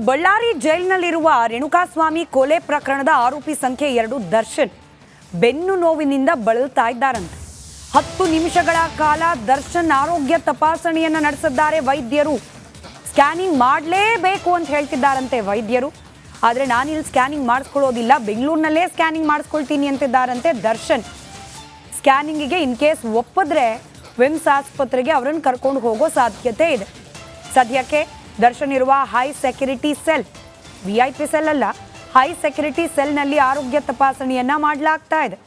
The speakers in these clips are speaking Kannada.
ಬಳ್ಳಾರಿ ಜೈಲಿನಲ್ಲಿರುವ ರೇಣುಕಾಸ್ವಾಮಿ ಕೊಲೆ ಪ್ರಕರಣದ ಆರೋಪಿ ಸಂಖ್ಯೆ 2 ದರ್ಶನ್ ಬೆನ್ನು ನೋವಿನಿಂದ ಬಳಲ್ತಾ ಇದ್ದಾರಂತೆ. 10 ನಿಮಿಷಗಳ ಕಾಲ ದರ್ಶನ್ ಆರೋಗ್ಯ ತಪಾಸಣೆಯನ್ನು ನಡೆಸಿದ್ದಾರೆ ವೈದ್ಯರು. ಸ್ಕ್ಯಾನಿಂಗ್ ಮಾಡಲೇಬೇಕು ಅಂತ ಹೇಳ್ತಿದ್ದಾರಂತೆ ವೈದ್ಯರು. ಆದರೆ ನಾನಿಲ್ಲಿ ಸ್ಕ್ಯಾನಿಂಗ್ ಮಾಡಿಸ್ಕೊಳ್ಳೋದಿಲ್ಲ, ಬೆಂಗಳೂರಿನಲ್ಲೇ ಸ್ಕ್ಯಾನಿಂಗ್ ಮಾಡಿಸ್ಕೊಳ್ತೀನಿ ಅಂತಿದ್ದಾರಂತೆ ದರ್ಶನ್. ಸ್ಕ್ಯಾನಿಂಗಿಗೆ ಇನ್ ಕೇಸ್ ಒಪ್ಪಿದ್ರೆ ವಿಮ್ಸ್ ಆಸ್ಪತ್ರೆಗೆ ಅವರನ್ನು ಕರ್ಕೊಂಡು ಹೋಗೋ ಸಾಧ್ಯತೆ ಇದೆ. ಸದ್ಯಕ್ಕೆ ದರ್ಶನ್ ಇರುವ high security cell, VIP cell ಅಲ್ಲ, ಹೈ ಸೆಕ್ಯೂರಿಟಿ ಸೆಲ್ನಲ್ಲಿ ಆರೋಗ್ಯ ತಪಾಸಣೆಯನ್ನ ಮಾಡಲಾಗ್ತಾ ಇದೆ.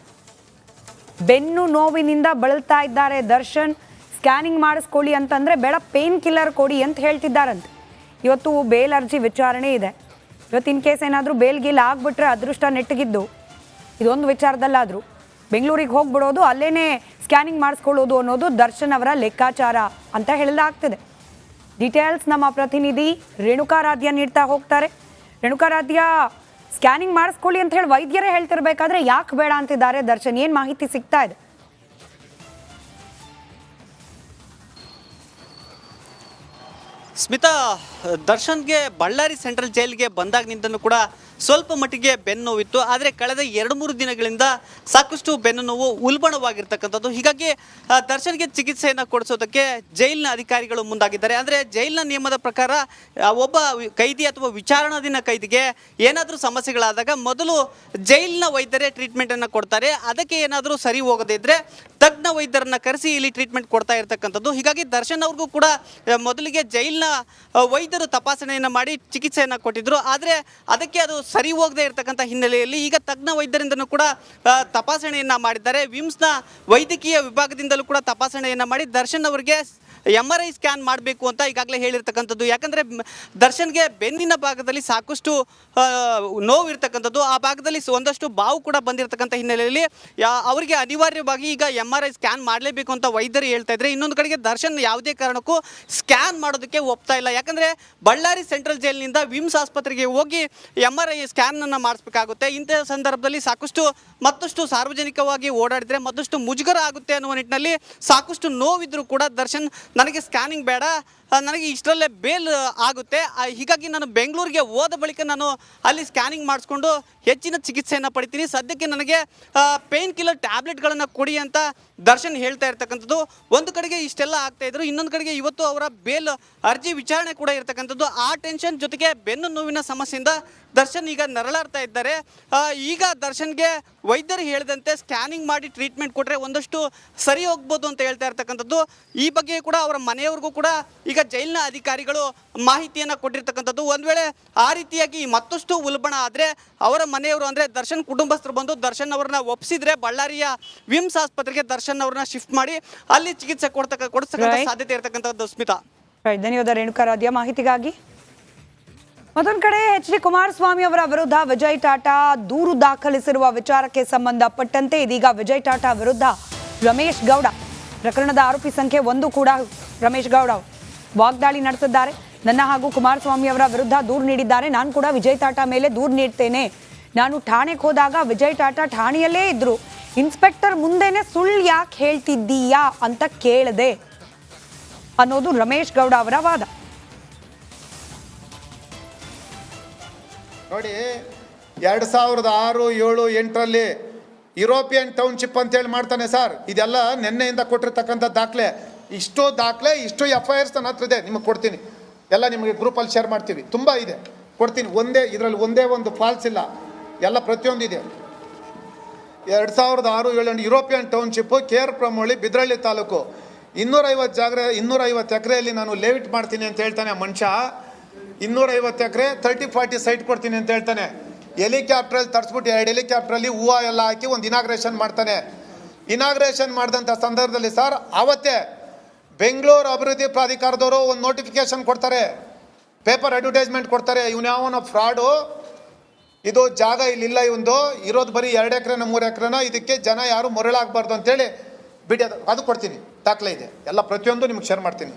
ಬೆನ್ನು ನೋವಿನಿಂದ ಬಳಲ್ತಾ ಇದ್ದಾರೆ ದರ್ಶನ್. ಸ್ಕ್ಯಾನಿಂಗ್ ಮಾಡಿಸ್ಕೊಳ್ಳಿ ಅಂತಂದ್ರೆ ಬೇಡ, ಪೇನ್ ಕಿಲ್ಲರ್ ಕೊಡಿ ಅಂತ ಹೇಳ್ತಿದ್ದಾರಂತೆ. ಇವತ್ತು ಬೇಲ್ ಅರ್ಜಿ ವಿಚಾರಣೆ ಇದೆ. ಇವತ್ತು ಇನ್ ಕೇಸ್ ಏನಾದರೂ ಬೇಲ್ ಗೀಲ್ ಆಗ್ಬಿಟ್ರೆ ಅದೃಷ್ಟ ನೆಟ್ಟಗಿದ್ದು ಇದೊಂದು ವಿಚಾರದಲ್ಲಾದರೂ ಬೆಂಗಳೂರಿಗೆ ಹೋಗ್ಬಿಡೋದು, ಅಲ್ಲೇನೆ ಸ್ಕ್ಯಾನಿಂಗ್ ಮಾಡಿಸ್ಕೊಳ್ಳೋದು ಅನ್ನೋದು ದರ್ಶನ್ ಅವರ ಲೆಕ್ಕಾಚಾರ ಅಂತ ಹೇಳಲಾಗ್ತಿದೆ. ಡೀಟೇಲ್ಸ್ ನಮ್ಮ ಪ್ರತಿನಿಧಿ ರೇಣುಕಾರಾಧ್ಯ ನೀಡ್ತಾ ಹೋಗ್ತಾರೆ. ರೇಣುಕಾರಾಧ್ಯ, ಸ್ಕ್ಯಾನಿಂಗ್ ಮಾಡಿಸ್ಕೊಳ್ಳಿ ಅಂತ ಹೇಳಿ ವೈದ್ಯರೇ ಹೇಳ್ತಿರ್ಬೇಕಾದ್ರೆ ಯಾಕೆ ಬೇಡ ಅಂತಿದ್ದಾರೆ ದರ್ಶನ್? ಏನು ಮಾಹಿತಿ ಸಿಗ್ತಾ ಇದೆ? ಸ್ಮಿತಾ, ದರ್ಶನ್ಗೆ ಬಳ್ಳಾರಿ ಸೆಂಟ್ರಲ್ ಜೈಲಿಗೆ ಬಂದಾಗಿನಿಂದನೂ ಕೂಡ ಸ್ವಲ್ಪ ಮಟ್ಟಿಗೆ ಬೆನ್ನು ನೋವಿತ್ತು. ಆದರೆ ಕಳೆದ 2-3 ದಿನಗಳಿಂದ ಸಾಕಷ್ಟು ಬೆನ್ನು ನೋವು ಉಲ್ಬಣವಾಗಿರ್ತಕ್ಕಂಥದ್ದು. ಹೀಗಾಗಿ ದರ್ಶನ್ಗೆ ಚಿಕಿತ್ಸೆಯನ್ನು ಕೊಡಿಸೋದಕ್ಕೆ ಜೈಲಿನ ಅಧಿಕಾರಿಗಳು ಮುಂದಾಗಿದ್ದಾರೆ. ಅಂದರೆ ಜೈಲಿನ ನಿಯಮದ ಪ್ರಕಾರ ಒಬ್ಬ ಕೈದಿ ಅಥವಾ ವಿಚಾರಣಾಧೀನ ಕೈದಿಗೆ ಏನಾದರೂ ಸಮಸ್ಯೆಗಳಾದಾಗ ಮೊದಲು ಜೈಲಿನ ವೈದ್ಯರೇ ಟ್ರೀಟ್ಮೆಂಟನ್ನು ಕೊಡ್ತಾರೆ. ಅದಕ್ಕೆ ಏನಾದರೂ ಸರಿ ಹೋಗದೇ ಇದ್ದರೆ ತಜ್ಞ ವೈದ್ಯರನ್ನು ಕರೆಸಿ ಇಲ್ಲಿ ಟ್ರೀಟ್ಮೆಂಟ್ ಕೊಡ್ತಾ ಇರ್ತಕ್ಕಂಥದ್ದು. ಹೀಗಾಗಿ ದರ್ಶನ್ ಅವ್ರಿಗೂ ಕೂಡ ಮೊದಲಿಗೆ ಜೈಲಿನ ವೈದ್ಯರು ತಪಾಸಣೆಯನ್ನು ಮಾಡಿ ಚಿಕಿತ್ಸೆಯನ್ನು ಕೊಟ್ಟಿದ್ರು. ಆದರೆ ಅದಕ್ಕೆ ಅದು ಸರಿ ಹೋಗದೆ ಇರತಕ್ಕಂಥ ಹಿನ್ನೆಲೆಯಲ್ಲಿ ಈಗ ತಜ್ಞ ವೈದ್ಯರಿಂದನೂ ಕೂಡ ತಪಾಸಣೆಯನ್ನು ಮಾಡಿದ್ದಾರೆ. ವಿಮ್ಸ್ನ ವೈದ್ಯಕೀಯ ವಿಭಾಗದಿಂದಲೂ ಕೂಡ ತಪಾಸಣೆಯನ್ನು ಮಾಡಿ ದರ್ಶನ್ ಅವರಿಗೆ MRI ಸ್ಕ್ಯಾನ್ ಮಾಡಬೇಕು ಅಂತ ಈಗಾಗಲೇ ಹೇಳಿರ್ತಕ್ಕಂಥದ್ದು. ಯಾಕಂದರೆ ದರ್ಶನ್ಗೆ ಬೆನ್ನಿನ ಭಾಗದಲ್ಲಿ ಸಾಕಷ್ಟು ನೋವು ಇರ್ತಕ್ಕಂಥದ್ದು. ಆ ಭಾಗದಲ್ಲಿ ಒಂದಷ್ಟು ಬಾವು ಕೂಡ ಬಂದಿರತಕ್ಕಂಥ ಹಿನ್ನೆಲೆಯಲ್ಲಿ ಅವರಿಗೆ ಅನಿವಾರ್ಯವಾಗಿ ಈಗ MRI ಸ್ಕ್ಯಾನ್ ಮಾಡಲೇಬೇಕು ಅಂತ ವೈದ್ಯರು ಹೇಳ್ತಾ ಇದ್ದಾರೆ. ಇನ್ನೊಂದು ಕಡೆಗೆ ದರ್ಶನ್ ಯಾವುದೇ ಕಾರಣಕ್ಕೂ ಸ್ಕ್ಯಾನ್ ಮಾಡೋದಕ್ಕೆ ಒಪ್ತಾ ಇಲ್ಲ. ಯಾಕಂದರೆ ಬಳ್ಳಾರಿ ಸೆಂಟ್ರಲ್ ಜೈಲಿನಿಂದ ವಿಮ್ಸ್ ಆಸ್ಪತ್ರೆಗೆ ಹೋಗಿ MRI ಸ್ಕ್ಯಾನನ್ನು ಮಾಡಿಸ್ಬೇಕಾಗುತ್ತೆ. ಇಂತಹ ಸಂದರ್ಭದಲ್ಲಿ ಮತ್ತಷ್ಟು ಸಾರ್ವಜನಿಕವಾಗಿ ಓಡಾಡಿದರೆ ಮತ್ತಷ್ಟು ಮುಜುಗರ ಆಗುತ್ತೆ ಅನ್ನುವ ನಿಟ್ಟಿನಲ್ಲಿ ಸಾಕಷ್ಟು ನೋವಿದ್ರೂ ಕೂಡ ದರ್ಶನ್ ನನಗೆ ಸ್ಕ್ಯಾನಿಂಗ್ ಬೇಡ, ನನಗೆ ಇಷ್ಟರಲ್ಲೇ ಬೇಲ್ ಆಗುತ್ತೆ, ಹೀಗಾಗಿ ನಾನು ಬೆಂಗಳೂರಿಗೆ ಹೋದ ಬಳಿಕ ನಾನು ಅಲ್ಲಿ ಸ್ಕ್ಯಾನಿಂಗ್ ಮಾಡಿಸ್ಕೊಂಡು ಹೆಚ್ಚಿನ ಚಿಕಿತ್ಸೆಯನ್ನು ಪಡಿತೀನಿ, ಸದ್ಯಕ್ಕೆ ನನಗೆ ಪೇನ್ ಕಿಲ್ಲರ್ ಟ್ಯಾಬ್ಲೆಟ್ಗಳನ್ನು ಕೊಡಿ ಅಂತ ದರ್ಶನ್ ಹೇಳ್ತಾ ಇರ್ತಕ್ಕಂಥದ್ದು. ಒಂದು ಕಡೆಗೆ ಇಷ್ಟೆಲ್ಲ ಆಗ್ತಾಯಿದ್ರು, ಇನ್ನೊಂದು ಕಡೆಗೆ ಇವತ್ತು ಅವರ ಬೇಲ್ ಅರ್ಜಿ ವಿಚಾರಣೆ ಕೂಡ ಇರ್ತಕ್ಕಂಥದ್ದು. ಆ ಟೆನ್ಷನ್ ಜೊತೆಗೆ ಬೆನ್ನು ನೋವಿನ ಸಮಸ್ಯೆಯಿಂದ ದರ್ಶನ್ ಈಗ ನರಳಾಡ್ತಾ ಇದ್ದಾರೆ. ಈಗ ದರ್ಶನ್ಗೆ ವೈದ್ಯರು ಹೇಳಿದಂತೆ ಸ್ಕ್ಯಾನಿಂಗ್ ಮಾಡಿ ಟ್ರೀಟ್ಮೆಂಟ್ ಕೊಟ್ಟರೆ ಒಂದಷ್ಟು ಸರಿ ಹೋಗ್ಬೋದು ಅಂತ ಹೇಳ್ತಾ ಇರ್ತಕ್ಕಂಥದ್ದು. ಈ ಬಗ್ಗೆ ಕೂಡ ಅವರ ಮನೆಯವ್ರಿಗೂ ಕೂಡ ಈಗ ಜೈಲಿನ ಅಧಿಕಾರಿಗಳು ಮಾಹಿತಿಯನ್ನು ಕೊಟ್ಟಿರ್ತಕ್ಕಂಥದ್ದು. ಒಂದು ವೇಳೆ ಆ ರೀತಿಯಾಗಿ ಮತ್ತಷ್ಟು ಉಲ್ಬಣ ಆದರೆ ಅವರ ಮನೆಯವರು ಅಂದರೆ ದರ್ಶನ್ ಕುಟುಂಬಸ್ಥರು ಬಂದು ದರ್ಶನ್ ಅವ್ರನ್ನ ಒಪ್ಪಿಸಿದ್ರೆ ಬಳ್ಳಾರಿಯ ವಿಮ್ಸ್ ಆಸ್ಪತ್ರೆಗೆ ದರ್ಶನ್ ಅವ್ರನ್ನ ಶಿಫ್ಟ್ ಮಾಡಿ ಅಲ್ಲಿ ಚಿಕಿತ್ಸೆ ಕೊಡಿಸ್ತಕ್ಕಂಥ ಸಾಧ್ಯತೆ ಇರತಕ್ಕಂಥದ್ದು. ಸ್ಮಿತಾ, ಧನ್ಯವಾದ ರೇಣುಕಾರಾಧ್ಯ ಮಾಹಿತಿಗಾಗಿ. ಮತ್ತೊಂದು ಕಡೆ HD ಕುಮಾರಸ್ವಾಮಿ ಅವರ ವಿರುದ್ಧ ವಿಜಯ್ ಟಾಟಾ ದೂರು ದಾಖಲಿಸಿರುವ ವಿಚಾರಕ್ಕೆ ಸಂಬಂಧಪಟ್ಟಂತೆ ಇದೀಗ ವಿಜಯ್ ಟಾಟಾ ವಿರುದ್ಧ ರಮೇಶ್ ಗೌಡ, ಪ್ರಕರಣದ ಆರೋಪಿ ಸಂಖ್ಯೆ 1 ಕೂಡ ರಮೇಶ್ ಗೌಡ ವಾಗ್ದಾಳಿ ನಡೆಸಿದ್ದಾರೆ. ನನ್ನ ಹಾಗೂ ಕುಮಾರಸ್ವಾಮಿ ಅವರ ವಿರುದ್ಧ ದೂರು ನೀಡಿದ್ದಾರೆ. ನಾನು ಕೂಡ ವಿಜಯ್ ಟಾಟಾ ಮೇಲೆ ದೂರು ನೀಡ್ತೇನೆ. ನಾನು ಠಾಣೆಗೆ ಹೋದಾಗ ವಿಜಯ್ ಟಾಟಾ ಠಾಣೆಯಲ್ಲೇ ಇದ್ರು. ಇನ್ಸ್ಪೆಕ್ಟರ್ ಮುಂದೆನೆ ಸುಳ್ಳು ಯಾಕೆ ಹೇಳ್ತಿದ್ದೀಯಾ ಅಂತ ಕೇಳಿದೆ ಅನ್ನೋದು ರಮೇಶ್ ಗೌಡ ಅವರ ವಾದ. ನೋಡಿ, 2006, 7, 8ರಲ್ಲಿ ಯುರೋಪಿಯನ್ ಟೌನ್ಶಿಪ್ ಅಂತೇಳಿ ಮಾಡ್ತಾನೆ ಸರ್. ಇದೆಲ್ಲ ನಿನ್ನೆಯಿಂದ ಕೊಟ್ಟಿರ್ತಕ್ಕಂಥ ದಾಖಲೆ, ಇಷ್ಟು FIRs ನನ್ನ ಹತ್ರ ಇದೆ, ನಿಮಗೆ ಕೊಡ್ತೀನಿ. ಎಲ್ಲ ನಿಮಗೆ ಗ್ರೂಪಲ್ಲಿ ಶೇರ್ ಮಾಡ್ತೀವಿ, ತುಂಬ ಇದೆ, ಕೊಡ್ತೀನಿ. ಇದರಲ್ಲಿ ಒಂದೇ ಒಂದು ಫಾಲ್ಸ್ ಇಲ್ಲ, ಎಲ್ಲ ಪ್ರತಿಯೊಂದು ಇದೆ. 2006, 7 ಯುರೋಪಿಯನ್ ಟೌನ್ಶಿಪ್ಪು, KR ಪ್ರಮೋಳಿ, ಬಿದ್ರಳ್ಳಿ ತಾಲೂಕು, 250 ಎಕರೆಯಲ್ಲಿ ನಾನು ಲೇಔಟ್ ಮಾಡ್ತೀನಿ ಅಂತ ಹೇಳ್ತಾನೆ ಆ ಮನುಷ್ಯ. 250 ಎಕರೆ 30-40 ಸೈಟ್ ಕೊಡ್ತೀನಿ ಅಂತ ಹೇಳ್ತಾನೆ. ಹೆಲಿಕಾಪ್ಟ್ರಲ್ಲಿ ತರಿಸ್ಬಿಟ್ಟು 2 ಹೆಲಿಕಾಪ್ಟ್ರಲ್ಲಿ ಹೂವು ಎಲ್ಲ ಹಾಕಿ ಒಂದು ಇನಾಗ್ರೇಷನ್ ಮಾಡ್ತಾನೆ. ಇನಾಗ್ರೇಷನ್ ಮಾಡಿದಂಥ ಸಂದರ್ಭದಲ್ಲಿ ಸರ್ ಆವತ್ತೇ ಬೆಂಗಳೂರು ಅಭಿವೃದ್ಧಿ ಪ್ರಾಧಿಕಾರದವರು ಒಂದು ನೋಟಿಫಿಕೇಶನ್ ಕೊಡ್ತಾರೆ, ಪೇಪರ್ ಅಡ್ವರ್ಟೈಸ್ಮೆಂಟ್ ಕೊಡ್ತಾರೆ. ಇವನ್ಯಾವನ ಫ್ರಾಡು, ಇದು ಜಾಗ ಇಲ್ಲಿಲ್ಲ, ಇವಂದು ಇರೋದು ಬರೀ 2 ಎಕರೆನ 3 ಎಕರೆನ, ಇದಕ್ಕೆ ಜನ ಯಾರು ಮರಳಾಗಬಾರ್ದು ಅಂತೇಳಿ ಅದು ಕೊಡ್ತೀನಿ, ದಾಖಲೆ ಇದೆ, ಎಲ್ಲ ಪ್ರತಿಯೊಂದು ನಿಮ್ಗೆ ಶೇರ್ ಮಾಡ್ತೀನಿ.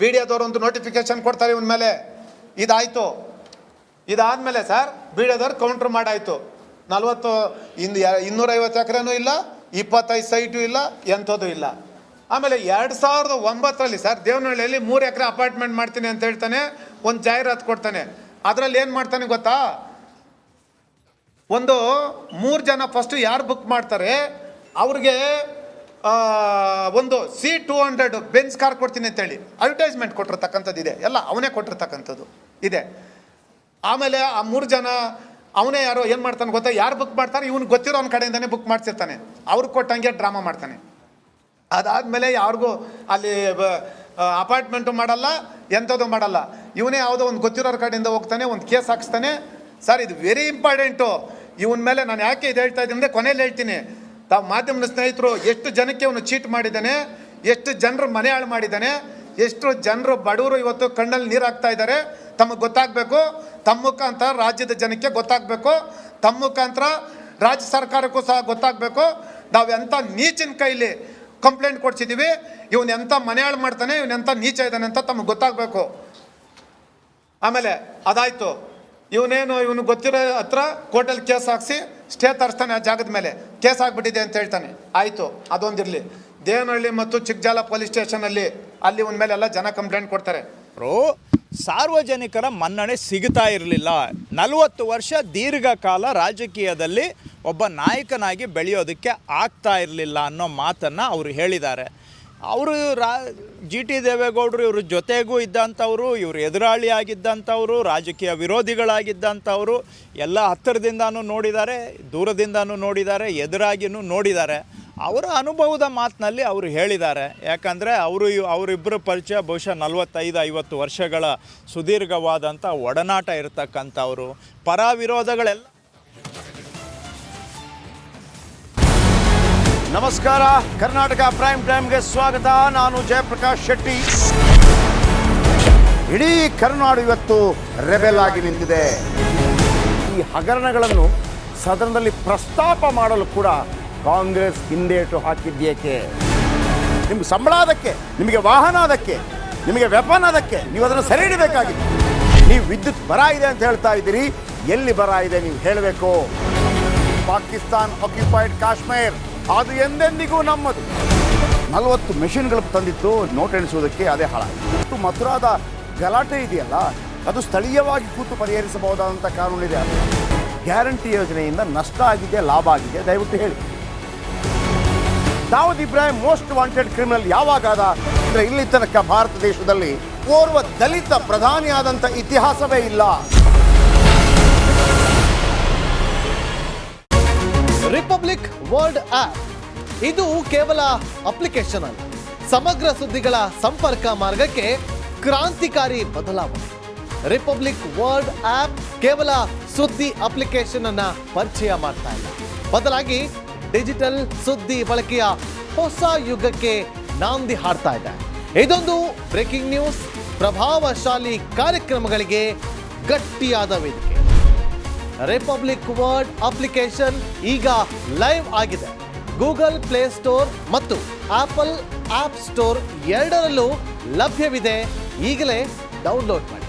BDOದವರು ಒಂದು ನೋಟಿಫಿಕೇಶನ್ ಕೊಡ್ತಾರೆ ಇವನ ಮೇಲೆ. ಇದಾಯಿತು. ಇದಾದಮೇಲೆ ಸರ್ BDOದವ್ರು ಕೌಂಟ್ರ್ ಮಾಡಾಯಿತು. 250 ಎಕರೆನೂ ಇಲ್ಲ, 25 ಸೈಟು ಇಲ್ಲ, ಎಂಥದ್ದು ಇಲ್ಲ. ಆಮೇಲೆ 2009ರಲ್ಲಿ ಸರ್ ದೇವನಹಳ್ಳಿಯಲ್ಲಿ 3 ಎಕರೆ ಅಪಾರ್ಟ್ಮೆಂಟ್ ಮಾಡ್ತೀನಿ ಅಂತ ಹೇಳ್ತಾನೆ, ಒಂದು ಜಾಹೀರಾತು ಕೊಡ್ತಾನೆ. ಅದರಲ್ಲಿ ಏನು ಮಾಡ್ತಾನೆ ಗೊತ್ತಾ, ಒಂದು 3 ಜನ ಫಸ್ಟು ಯಾರು ಬುಕ್ ಮಾಡ್ತಾರೆ ಅವ್ರಿಗೆ ಒಂದು C200 ಬೆನ್ಸ್ ಕಾರ್ ಕೊಡ್ತೀನಿ ಅಂತೇಳಿ ಅಡ್ವರ್ಟೈಸ್ಮೆಂಟ್ ಕೊಟ್ಟಿರ್ತಕ್ಕಂಥದ್ದು ಇದೆ, ಎಲ್ಲ ಅವನೇ ಕೊಟ್ಟಿರ್ತಕ್ಕಂಥದ್ದು ಇದೆ. ಆಮೇಲೆ ಆ 3 ಜನ ಅವನೇ ಯಾರೋ ಏನು ಮಾಡ್ತಾನೆ ಗೊತ್ತಾ, ಯಾರು ಬುಕ್ ಮಾಡ್ತಾರೆ ಇವ್ನಿಗೆ ಗೊತ್ತಿರೋ ಅವ್ನ ಕಡೆಯಿಂದನೇ ಬುಕ್ ಮಾಡ್ಸಿರ್ತಾನೆ, ಅವ್ರಿಗೆ ಕೊಟ್ಟಂಗೆ ಡ್ರಾಮಾ ಮಾಡ್ತಾನೆ. ಅದಾದಮೇಲೆ ಯಾರಿಗೂ ಅಲ್ಲಿ ಅಪಾರ್ಟ್ಮೆಂಟು ಮಾಡಲ್ಲ, ಎಂಥದ್ದು ಮಾಡಲ್ಲ, ಇವನೇ ಯಾವುದೋ ಒಂದು ಗೊತ್ತಿರೋರ ಕಡೆಯಿಂದ ಹೋಗ್ತಾನೆ, ಒಂದು ಕೇಸ್ ಹಾಕ್ಸ್ತಾನೆ. ಸರ್ ಇದು ವೆರಿ ಇಂಪಾರ್ಟೆಂಟು, ಇವನ ಮೇಲೆ ನಾನು ಯಾಕೆ ಇದು ಹೇಳ್ತಾ ಇದ್ದೀನಿ ಅಂದರೆ ಕೊನೆಯಲ್ಲಿ ಹೇಳ್ತೀನಿ. ತಾವು ಮಾಧ್ಯಮದ ಸ್ನೇಹಿತರು ಎಷ್ಟು ಜನಕ್ಕೆ ಅವನು ಚೀಟ್ ಮಾಡಿದ್ದಾನೆ, ಎಷ್ಟು ಜನರು ಮನೆ ಹಾಳು ಮಾಡಿದ್ದಾನೆ, ಎಷ್ಟು ಜನರು ಬಡವರು ಇವತ್ತು ಕಣ್ಣಲ್ಲಿ ನೀರು ಹಾಕ್ತಾ ಇದ್ದಾರೆ, ತಮಗೆ ಗೊತ್ತಾಗಬೇಕು. ತಮ್ಮ ಮುಖಾಂತರ ರಾಜ್ಯದ ಜನಕ್ಕೆ ಗೊತ್ತಾಗಬೇಕು, ತಮ್ಮ ಮುಖಾಂತರ ರಾಜ್ಯ ಸರ್ಕಾರಕ್ಕೂ ಸಹ ಗೊತ್ತಾಗಬೇಕು ನಾವು ಎಂಥ ನೀಚಿನ ಕೈಲಿ ಕಂಪ್ಲೇಂಟ್ ಕೊಡ್ಸಿದ್ದೀವಿ, ಇವನು ಎಂಥ ಮನೆ ಹಾಳು ಮಾಡ್ತಾನೆ, ಇವನು ಎಂಥ ನೀಚ ಇದ್ದಾನೆ ಅಂತ ತಮಗೆ ಗೊತ್ತಾಗಬೇಕು. ಆಮೇಲೆ ಅದಾಯಿತು, ಇವನು ಗೊತ್ತಿರೋ ಹತ್ರ ಕೋರ್ಟಲ್ಲಿ ಕೇಸ್ ಹಾಕ್ಸಿ ಸ್ಟೇ ತರಿಸ್ತಾನೆ, ಆ ಜಾಗದ ಮೇಲೆ ಕೇಸ್ ಆಗಿಬಿಟ್ಟಿದೆ ಅಂತ ಹೇಳ್ತಾನೆ. ಆಯಿತು, ಅದೊಂದಿರಲಿ. ದೇವನಹಳ್ಳಿ ಮತ್ತು ಚಿಕ್ಕಜಾಲ ಪೊಲೀಸ್ ಸ್ಟೇಷನಲ್ಲಿ ಅಲ್ಲಿ ಒಂದು ಮೇಲೆ ಎಲ್ಲ ಜನ ಕಂಪ್ಲೇಂಟ್ ಕೊಡ್ತಾರೆ. ಸಾರ್ವಜನಿಕರ ಮನ್ನಣೆ ಸಿಗ್ತಾ ಇರಲಿಲ್ಲ. 40 ವರ್ಷ ದೀರ್ಘಕಾಲ ರಾಜಕೀಯದಲ್ಲಿ ಒಬ್ಬ ನಾಯಕನಾಗಿ ಬೆಳೆಯೋದಕ್ಕೆ ಆಗ್ತಾ ಇರಲಿಲ್ಲ ಅನ್ನೋ ಮಾತನ್ನು ಅವರು ಹೇಳಿದ್ದಾರೆ. ಅವರು GT ದೇವೇಗೌಡರು ಇವ್ರ ಜೊತೆಗೂ ಇದ್ದಂಥವ್ರು, ಇವರು ಎದುರಾಳಿಯಾಗಿದ್ದಂಥವ್ರು, ರಾಜಕೀಯ ವಿರೋಧಿಗಳಾಗಿದ್ದಂಥವ್ರು, ಎಲ್ಲ ಹತ್ತಿರದಿಂದನೂ ನೋಡಿದ್ದಾರೆ, ದೂರದಿಂದನೂ ನೋಡಿದ್ದಾರೆ, ಎದುರಾಗಿಯೂ ನೋಡಿದ್ದಾರೆ. ಅವರ ಅನುಭವದ ಮಾತಿನಲ್ಲಿ ಅವರು ಹೇಳಿದ್ದಾರೆ. ಯಾಕಂದರೆ ಅವರಿಬ್ಬರ ಪರಿಚಯ ಬಹುಶಃ 45-50 ವರ್ಷಗಳ ಸುದೀರ್ಘವಾದಂಥ ಒಡನಾಟ ಇರತಕ್ಕಂಥವ್ರು. ಪರ ವಿರೋಧಗಳೆಲ್ಲ. ನಮಸ್ಕಾರ, ಕರ್ನಾಟಕ ಪ್ರೈಮ್ ಟೈಮ್ಗೆ ಸ್ವಾಗತ. ನಾನು ಜಯಪ್ರಕಾಶ್ ಶೆಟ್ಟಿ. ಇಡೀ ಕರ್ನಾಡು ಇವತ್ತು ರೆಬೆಲ್ ಆಗಿ ನಿಂತಿದೆ. ಈ ಹಗರಣಗಳನ್ನು ಸದನದಲ್ಲಿ ಪ್ರಸ್ತಾಪ ಮಾಡಲು ಕೂಡ ಕಾಂಗ್ರೆಸ್ ಹಿಂದೇಟು ಹಾಕಿದ್ದೇಕೆ? ನಿಮ್ಗೆ ಸಂಬಳ ಅದಕ್ಕೆ, ನಿಮಗೆ ವಾಹನ ಅದಕ್ಕೆ, ನಿಮಗೆ ವೆಪನ್ ಅದಕ್ಕೆ, ನೀವು ಅದನ್ನು ಸೆರೆ ಹಿಡಬೇಕಾಗಿತ್ತು. ನೀವು ವಿದ್ಯುತ್ ಬರ ಇದೆ ಅಂತ ಹೇಳ್ತಾ ಇದ್ದೀರಿ, ಎಲ್ಲಿ ಬರ ಇದೆ ನೀವು ಹೇಳಬೇಕು. ಪಾಕಿಸ್ತಾನ್ ಆಕ್ಯುಪೈಡ್ ಕಾಶ್ಮೀರ್ ಅದು ಎಂದೆಂದಿಗೂ ನಮ್ಮದು. 40 ಮೆಷಿನ್ಗಳು ತಂದಿತ್ತು ನೋಟ್ ಎಣಿಸುವುದಕ್ಕೆ, ಅದೇ ಹಾಳಾಯಿತು. ಮಥುರಾದ ಗಲಾಟೆ ಇದೆಯಲ್ಲ, ಅದು ಸ್ಥಳೀಯವಾಗಿ ಕೂತು ಪರಿಹರಿಸಬಹುದಾದಂಥ ಕಾನೂನಿದೆ. ಗ್ಯಾರಂಟಿ ಯೋಜನೆಯಿಂದ ನಷ್ಟ ಆಗಿದೆ, ಲಾಭ ಆಗಿದೆ, ದಯವಿಟ್ಟು ಹೇಳಿ. Dawood Ibrahim most wanted criminal ಯಾವಾಗಾದ ಅಂದರೆ ಇಲ್ಲಿ ತನಕ ಭಾರತ ದೇಶದಲ್ಲಿ ಓರ್ವ ದಲಿತ ಪ್ರಧಾನಿಯಾದಂಥ ಇತಿಹಾಸವೇ ಇಲ್ಲ. ರಿಪಬ್ಲಿಕ್ ವರ್ಲ್ಡ್ ಆಪ್ ಇದು ಕೇವಲ ಅಪ್ಲಿಕೇಶನ್ ಅಲ್ಲ, ಸಮಗ್ರ ಸುದ್ದಿಗಳ ಸಂಪರ್ಕ ಮಾರ್ಗಕ್ಕೆ ಕ್ರಾಂತಿಕಾರಿ ಬದಲಾವಣೆ. ರಿಪಬ್ಲಿಕ್ ವರ್ಲ್ಡ್ ಆಪ್ ಕೇವಲ ಸುದ್ದಿ ಅಪ್ಲಿಕೇಶನ್ ಅನ್ನ ಪರಿಚಯ ಮಾಡ್ತಾ ಇಲ್ಲ, ಬದಲಾಗಿ ಡಿಜಿಟಲ್ ಸುದ್ದಿ ಬಳಕೆಯ ಹೊಸ ಯುಗಕ್ಕೆ ನಾಂದಿ ಹಾಡ್ತಾ ಇದೆ. ಇದೊಂದು ಬ್ರೇಕಿಂಗ್ ನ್ಯೂಸ್, ಪ್ರಭಾವಶಾಲಿ ಕಾರ್ಯಕ್ರಮಗಳಿಗೆ ಗಟ್ಟಿಯಾದ ವೇದಿಕೆ. ರಿಪಬ್ಲಿಕ್ ವರ್ಲ್ಡ್ ಅಪ್ಲಿಕೇಶನ್ ಈಗ ಲೈವ್ ಆಗಿದೆ. ಗೂಗಲ್ ಪ್ಲೇಸ್ಟೋರ್ ಮತ್ತು ಆಪಲ್ ಆಪ್ ಸ್ಟೋರ್ ಎರಡರಲ್ಲೂ ಲಭ್ಯವಿದೆ. ಈಗಲೇ ಡೌನ್ಲೋಡ್ ಮಾಡಿ.